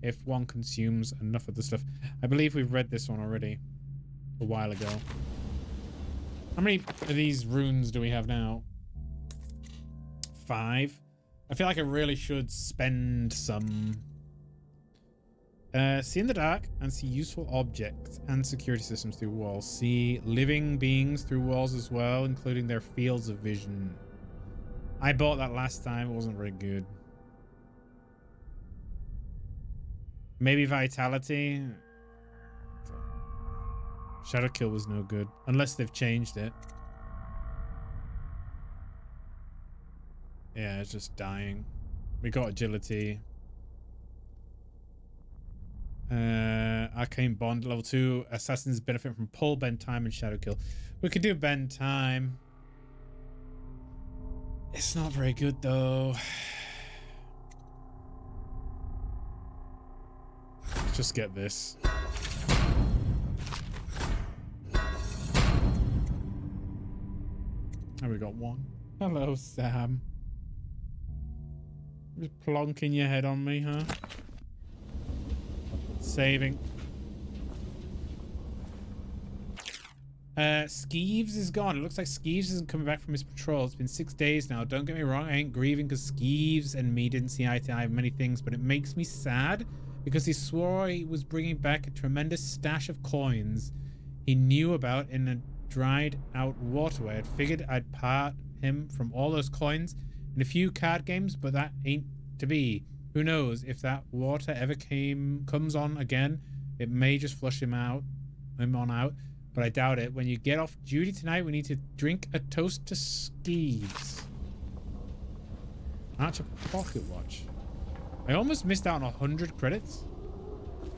if one consumes enough of the stuff. I believe we've read this one already a while ago. How many of these runes do we have now? 5. I feel like I really should spend some. See in the dark and see useful objects and security systems through walls. See living beings through walls as well, including their fields of vision. I bought that last time. It wasn't very good. Maybe vitality. Shadow kill was no good unless they've changed it. Yeah, it's just dying. We got agility. Arcane Bond level 2. Assassins benefit from pull, bend time, and shadow kill. We could do bend time. It's not very good though. Let's just get this. Oh, we got one. Hello, Sam. Just plonking your head on me, huh? Saving. Skeeves is gone. It looks like Skeeves isn't coming back from his patrol. It's been 6 days now. Don't get me wrong, I ain't grieving because Skeeves and me didn't see eye to eye on many things, but it makes me sad because he swore he was bringing back a tremendous stash of coins he knew about in a dried out waterway. I'd figured I'd part him from all those coins in a few card games, but that ain't to be. Who knows if that water ever comes on again? It may just flush him out, but I doubt it. When you get off duty tonight, we need to drink a toast to Skeeves. Archer pocket watch. I almost missed out on 100 credits.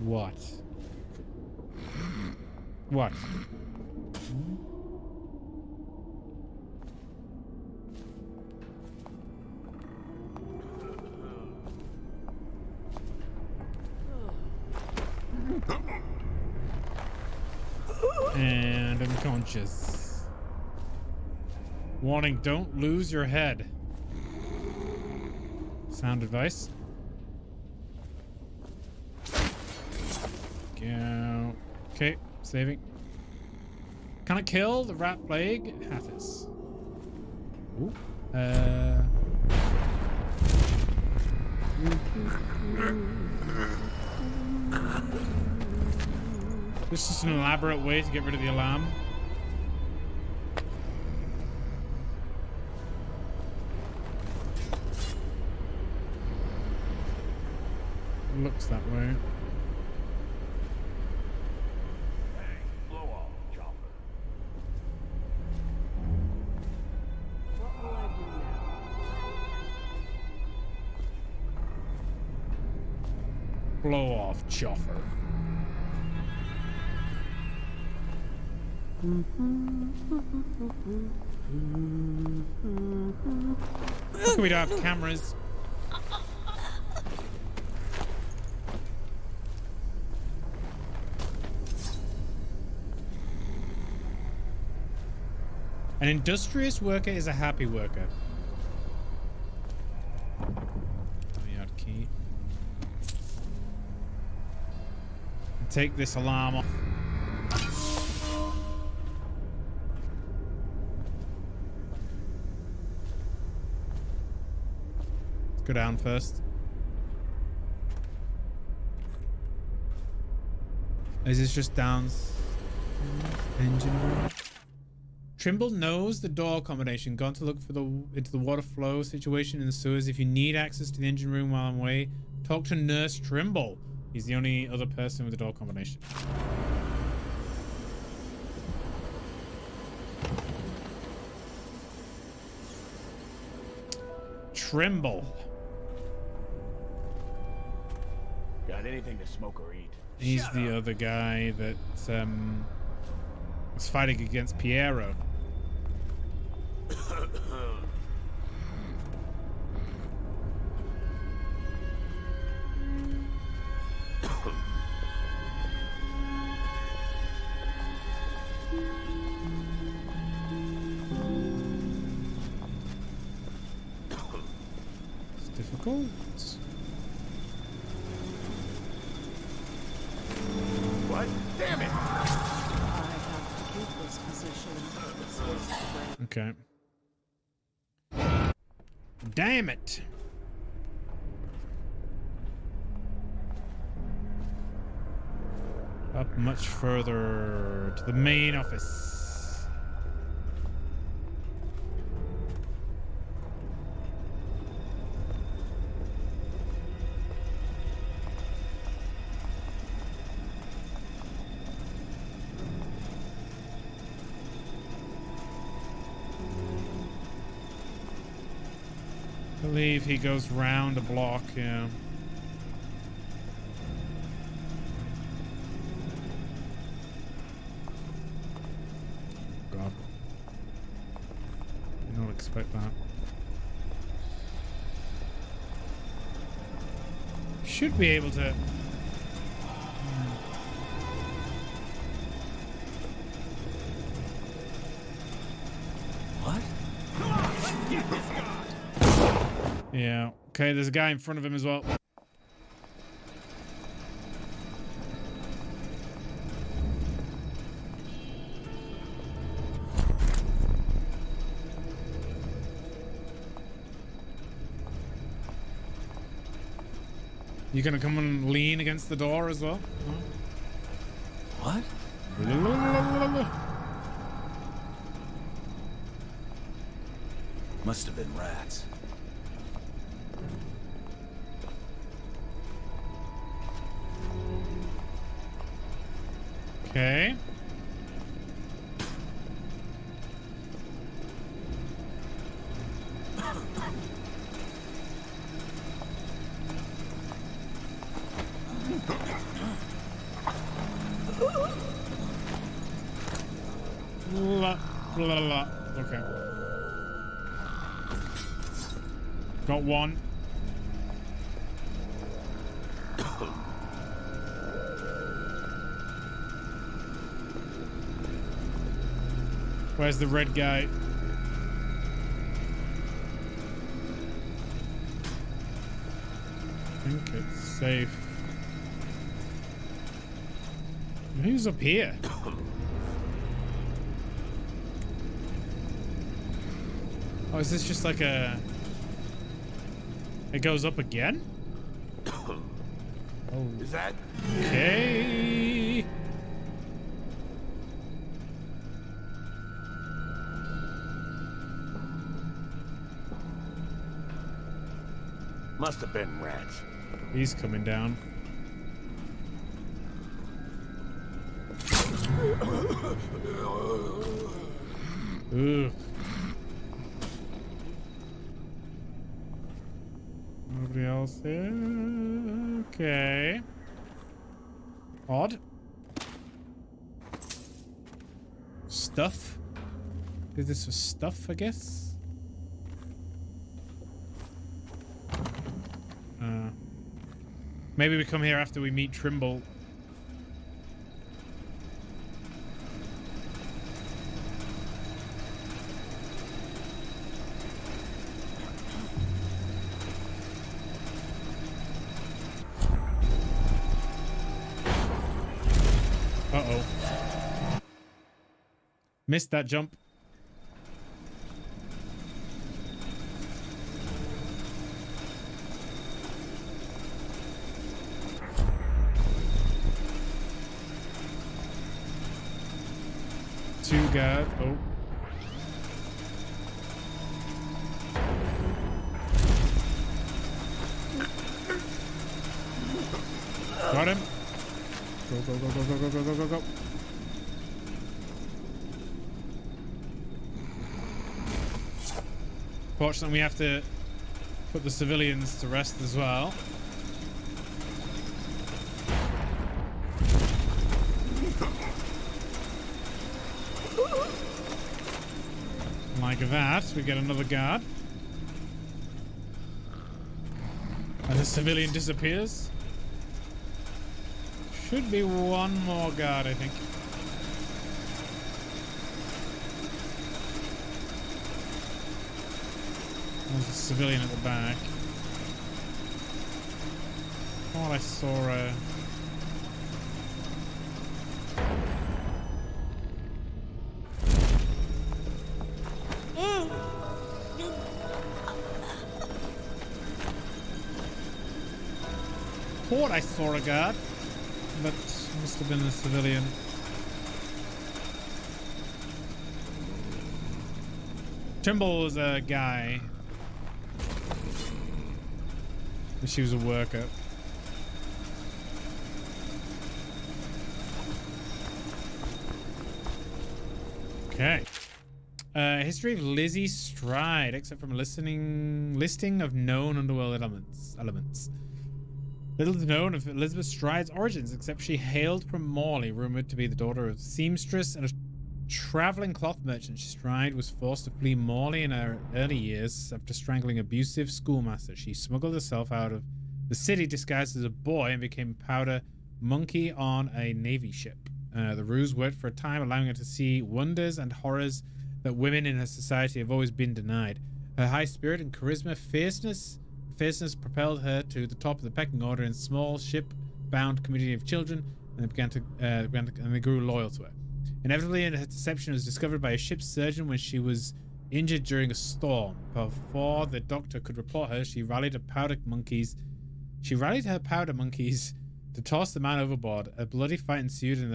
What? What? And unconscious. Warning, don't lose your head. Sound advice. Go. Okay, saving. Can I kill the rat plague? Hattis. Ooh. This is an elaborate way to get rid of the alarm. Looks that way. Hey, blow off, chopper. What will I do now? Blow off, chopper. We don't have cameras. An industrious worker is a happy worker. Yard key. Take this alarm off. Let's go down first. Is this just down? Engine room. Trimble knows the door combination. Gone to look for into the water flow situation in the sewers. If you need access to the engine room while I'm away, talk to Nurse Trimble. He's the only other person with the door combination. Trimble. Got anything to smoke or eat? He's the other guy that was fighting against Piero. It's difficult. Damn it! I have to keep this position. Space to break. Okay. Damn it. Up much further to the main office. I believe he goes round a block, yeah. God. Did not expect that. Should be able to... What? Yeah. Okay, there's a guy in front of him as well. You gonna come and lean against the door as well? What? Must have been rats. Okay. La. Okay. Got one. Where's the red guy? I think it's safe. Who's up here? Oh, is this just like a... It goes up again? Oh. Is that? Okay. Must have been rats. He's coming down. Ugh. Nobody else here? Okay. Odd. Stuff. Is this for stuff, I guess? Maybe we come here after we meet Trimble. Uh-oh. Missed that jump. Two guys. Oh. Got him. Go, go, go, go, go, go, go, go, go, go. Fortunately, we have to put the civilians to rest as well. Like that, we get another guard. And the civilian disappears. Should be one more guard, I think. There's a civilian at the back. Oh, I saw a... Thought I saw a guard, but must have been a civilian. Trimble was a guy. She was a worker. Okay. History of Lizzie Stride, except from a listing of known underworld elements. Little is known of Elizabeth Stride's origins, except she hailed from Morley, rumored to be the daughter of a seamstress and a traveling cloth merchant. Stride was forced to flee Morley in her early years after strangling abusive schoolmaster. She smuggled herself out of the city disguised as a boy and became powder monkey on a navy ship. The ruse worked for a time, allowing her to see wonders and horrors that women in her society have always been denied. Her high spirit and charisma, fierceness propelled her to the top of the pecking order in a small ship-bound community of children, and they grew loyal to her. Inevitably, her deception was discovered by a ship's surgeon when she was injured during a storm. Before the doctor could report her, she rallied her powder monkeys to toss the man overboard. A bloody fight ensued, and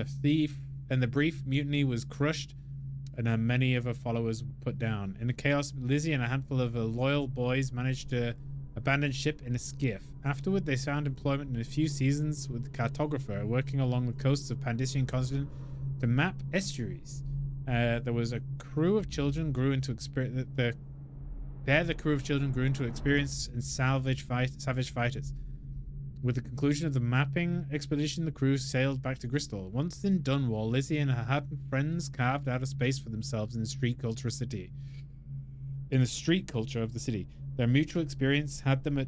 the brief mutiny was crushed, and many of her followers were put down. In the chaos, Lizzie and a handful of her loyal boys managed to abandon ship in a skiff. Afterward, they found employment in a few seasons with a cartographer working along the coasts of Pandician continent to map estuaries. There was a crew of children grew into experience. The crew of children grew into experienced and savage fighters. With the conclusion of the mapping expedition, the crew sailed back to Bristol. Once in Dunwall, Lizzie and her hardened friends carved out a space for themselves in the street culture of the city. Their mutual experience had them at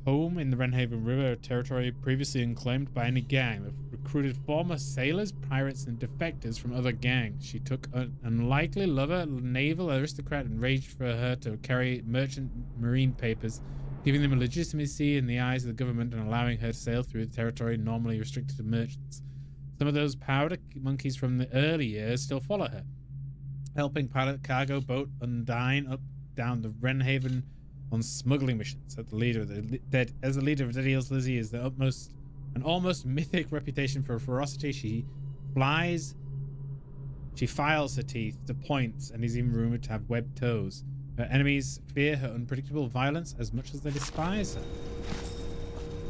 home in the Wrenhaven River territory previously unclaimed by any gang. They recruited former sailors, pirates, and defectors from other gangs. She took an unlikely lover, naval aristocrat, and arranged for her to carry merchant marine papers, giving them a legitimacy in the eyes of the government and allowing her to sail through the territory normally restricted to merchants. Some of those powder monkeys from the early years still follow her, helping pilot cargo boat Undine up down the Wrenhaven on smuggling missions. As the leader of Dead Eels, Lizzie is an almost mythic reputation for ferocity. She files her teeth to points and is even rumored to have webbed toes. Her enemies fear her unpredictable violence as much as they despise her.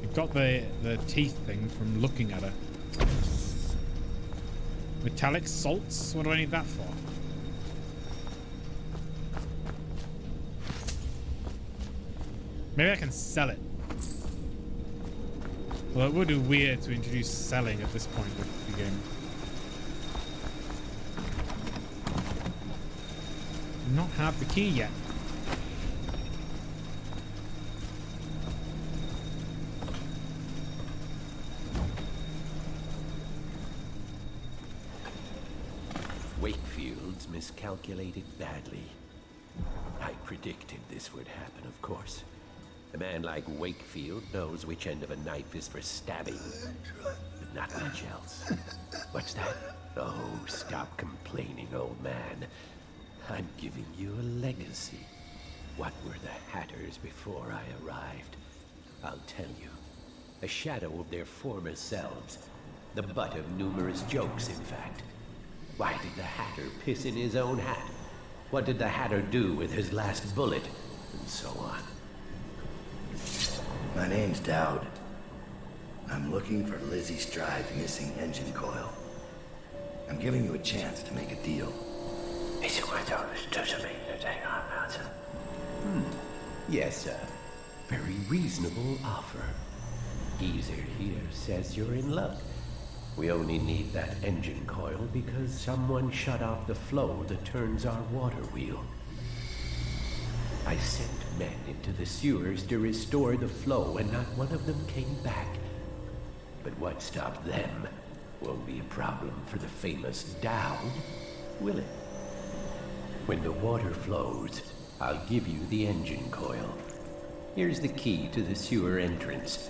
I got the teeth thing from looking at her. Metallic salts? What do I need that for? Maybe I can sell it. Well, it would be weird to introduce selling at this point of the game. Not have the key yet. Wakefield's miscalculated badly. I predicted this would happen, of course. A man like Wakefield knows which end of a knife is for stabbing, but not much else. What's that? Oh, stop complaining, old man. I'm giving you a legacy. What were the Hatters before I arrived? I'll tell you. A shadow of their former selves. The butt of numerous jokes, in fact. Why did the Hatter piss in his own hat? What did the Hatter do with his last bullet? And so on. My name's Dowd. I'm looking for Lizzie Stride's missing engine coil. I'm giving you a chance to make a deal. Yes, sir. Very reasonable offer. Geezer here says you're in luck. We only need that engine coil because someone shut off the flow that turns our water wheel. I sent men into the sewers to restore the flow, and not one of them came back. But what stopped them won't be a problem for the famous Dowd, will it? When the water flows, I'll give you the engine coil. Here's the key to the sewer entrance,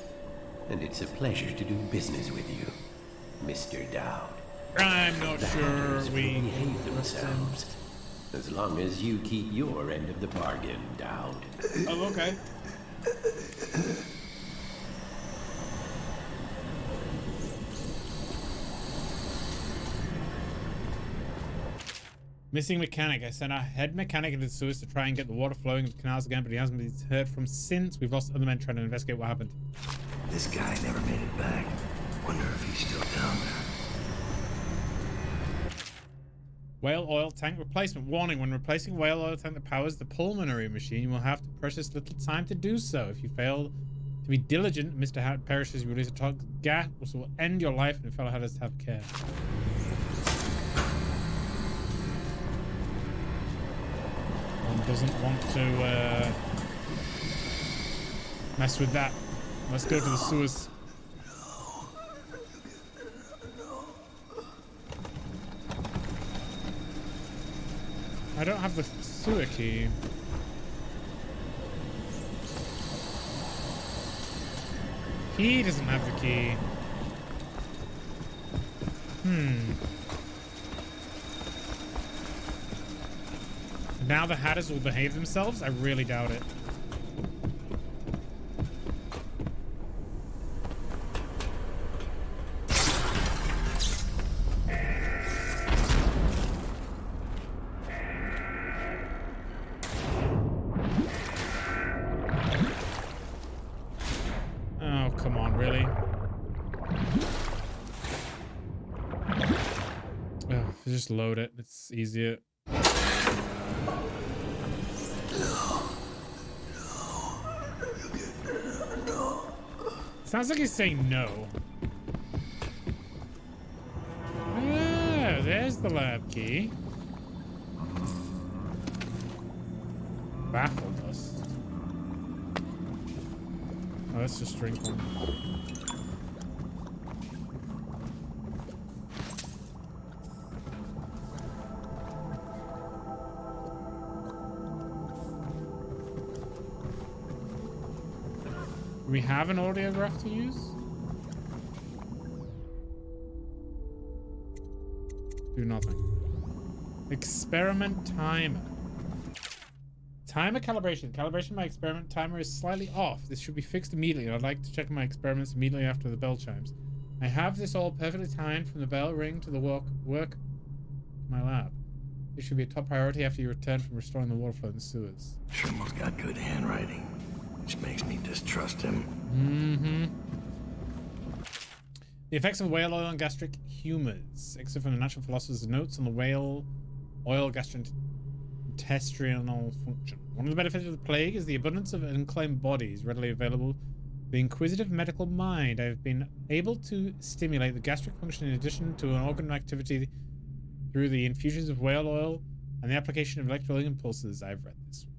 and it's a pleasure to do business with you, Mr. Dowd. I'm not sure Backers we will behave trust him. themselves. As long as you keep your end of the bargain down. Oh, okay. Missing mechanic. I sent our head mechanic into the sewers to try and get the water flowing in the canals again, but he hasn't been heard from since. We've lost other men trying to investigate what happened. This guy never made it back. Wonder if he's still down there. Whale oil tank replacement. Warning, when replacing whale oil tank that powers the pulmonary machine, you will have to precious little time to do so. If you fail to be diligent, Mr. Hat perishes, you release a toxic gas, which will end your life, and fellow hatters have care. One doesn't want to mess with that. Let's go to the sewers. I don't have the sewer key. He doesn't have the key. Now the Hatters will behave themselves? I really doubt it. Oh, come on, really? Oh, just load it. It's easier. Sounds like he's saying no. Ah, there's the lab key. Baffle dust. Oh, let's just drink one. Do we have an audiograph to use? Do nothing. Experiment timer. Timer calibration. Calibration of my experiment timer is slightly off. This should be fixed immediately. I'd like to check my experiments immediately after the bell chimes. I have this all perfectly timed from the bell ring to the work to my lab. It should be a top priority after you return from restoring the water flow in the sewers. Trimmel's got good handwriting, which makes me distrust him. The effects of whale oil on gastric humors. Except from the natural philosopher's notes on the whale oil gastrointestinal function. One of the benefits of the plague is the abundance of unclaimed bodies readily available. The inquisitive medical mind. I have been able to stimulate the gastric function in addition to an organ activity through the infusions of whale oil and the application of electrical impulses. I've read this one.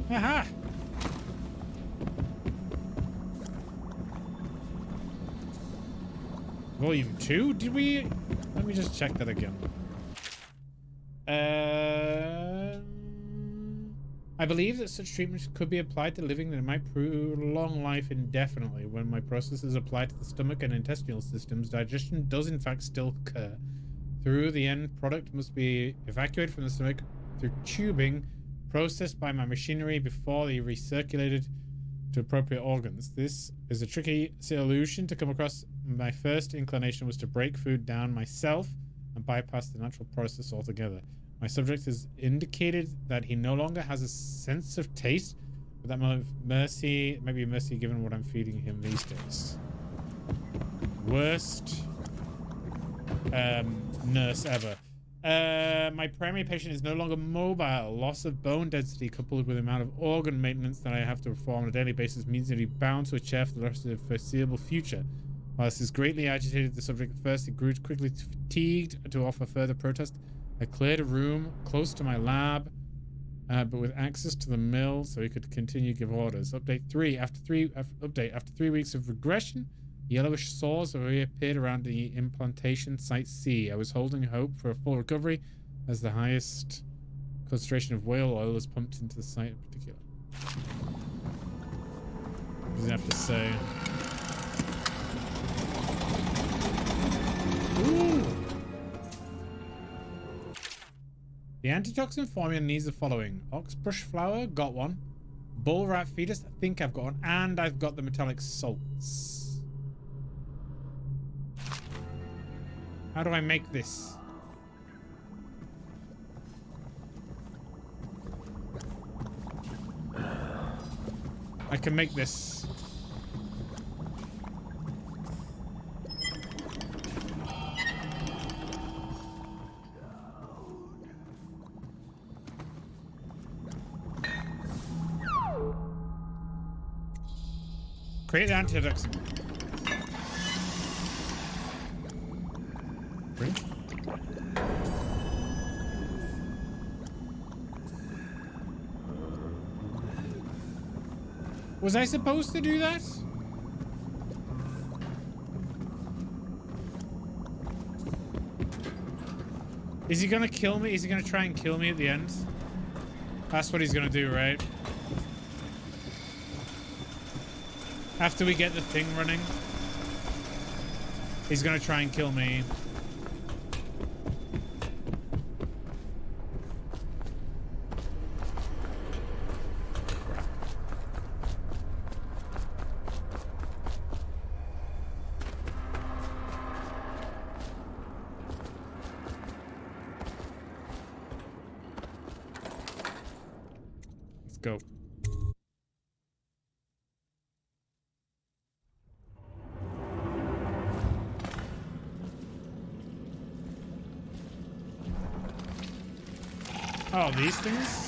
Aha! Volume 2? Did we? Let me just check that again. I believe that such treatments could be applied to living that might prolong life indefinitely. When my process is applied to the stomach and intestinal systems, digestion does in fact still occur. Through the end product must be evacuated from the stomach through tubing, processed by my machinery before they recirculated to appropriate organs. This is a tricky solution to come across. My first inclination was to break food down myself and bypass the natural process altogether. My subject has indicated that he no longer has a sense of taste, but that might be mercy given what I'm feeding him these days. Worst nurse ever. My primary patient is no longer mobile. Loss of bone density coupled with the amount of organ maintenance that I have to perform on a daily basis means that he's bound to a chair for the rest of the foreseeable future. While this has greatly agitated the subject at first, he grew quickly fatigued to offer further protest. I cleared a room close to my lab, but with access to the mill so he could continue to give orders. Update 3. After 3 weeks of regression, yellowish sores have reappeared around the implantation site C. I was holding hope for a full recovery as the highest concentration of whale oil is pumped into the site in particular. What does he have to say? Ooh. The antitoxin formula needs the following: oxbrush flower, got one. Bull rat fetus, I think I've got one, and I've got the metallic salts. How do I make this? I can make this. Create the antitoxin. Really? Was I supposed to do that? Is he gonna kill me? Is he gonna try and kill me at the end? That's what he's gonna do, right? After we get the thing running, he's gonna try and kill me. Let's go. Oh, these things?